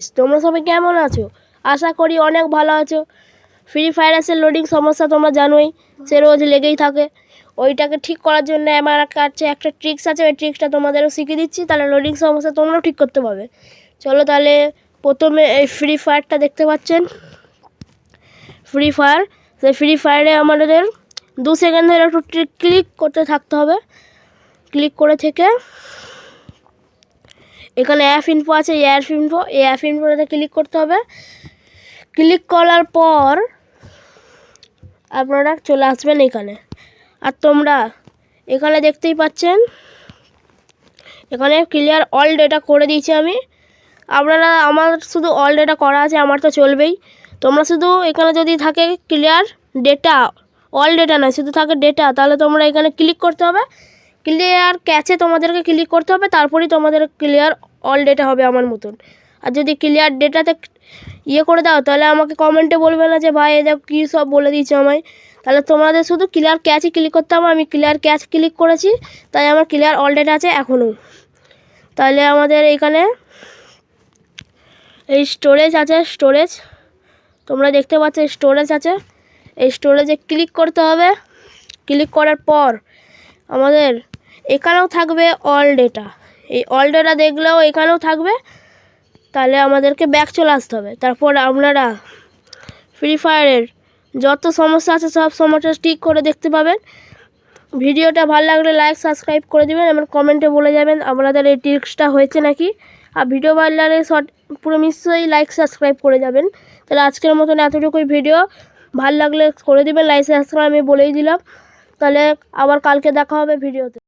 তোমরা সবাই কেমন আছো? আশা করি অনেক ভালো আছো। ফ্রি ফায়ারের লোডিং সমস্যা তোমরা জানোই, সে রোজ লেগেই থাকে। ওইটাকে ঠিক করার জন্য আমার কাছে একটা ট্রিক্স আছে, ওই ট্রিক্সটা তোমাদেরও শিখিয়ে দিচ্ছি, তাহলে লোডিং সমস্যা তোমরাও ঠিক করতে পারবে। চলো তাহলে প্রথমে এই ফ্রি ফায়ারটা দেখতে পাচ্ছেন, ফ্রি ফায়ার। সেই ফ্রি ফায়ারে আমাদের 2 সেকেন্ড ধরে একটু ক্লিক করতে থাকতে হবে। ক্লিক করে থেকে এখানে অ্যাপ ইনফো আছে, এই অ্যাপ ইনফোতে ক্লিক করতে হবে। ক্লিক করার পর আপনারা চলে আসবেন এখানে। আর তোমরা এখানে দেখতেই পাচ্ছেন, এখানে ক্লিয়ার অল ডেটা করে দিয়েছি আমি। আপনারা, আমার শুধু অল ডেটা করা আছে, আমার তো চলবেই। তোমরা শুধু এখানে যদি থাকে ক্লিয়ার ডেটা, অল ডেটা নয়, শুধু থাকে ডেটা, তাহলে তোমরা এখানে ক্লিক করতে হবে। ক্লিয়ার ক্যাচে তোমাদেরকে ক্লিক করতে হবে, তারপরেই তোমাদের ক্লিয়ার অল ডেটা হবে আমার মতন। আর যদি ক্লিয়ার ডেটাতে করে দাও, তাহলে আমাকে কমেন্টে বলবে না যে ভাই এদের কী সব বলে দিয়েছে আমায়। তাহলে তোমাদের শুধু ক্লিয়ার ক্যাচে ক্লিক করতে হবে। আমি ক্লিয়ার ক্যাচ ক্লিক করেছি, তাই আমার ক্লিয়ার অল ডেটা আছে এখনও। তাহলে আমাদের এইখানে এই স্টোরেজ আছে, স্টোরেজ তোমরা দেখতে পাচ্ছ, স্টোরেজ আছে। এই স্টোরেজে ক্লিক করতে হবে। ক্লিক করার পর আমাদের এখানেও থাকবে অল ডেটা। এই অল ডেটা দেখলেও এখানেও থাকবে। তাহলে আমাদেরকে ব্যাক চলে আসতে হবে। তারপর আপনারা ফ্রি ফায়ারের যত সমস্যা আছে সব সমস্যা ঠিক করে দেখতে পাবেন। ভিডিওটা ভালো লাগলে লাইক সাবস্ক্রাইব করে দেবেন, এবং কমেন্টে বলে যাবেন আপনাদের এই ট্রিক্সটা হয়েছে নাকি। আর ভিডিও ভালো লাগলে পুরো নিশ্চয়ই লাইক সাবস্ক্রাইব করে যাবেন। তাহলে আজকের মতন এতটুকুই ভিডিও, ভালো লাগলে করে দেবেন লাইক সাবস্ক্রাইব, আমি বলেই দিলাম। তাহলে আবার কালকে দেখা হবে ভিডিওতে।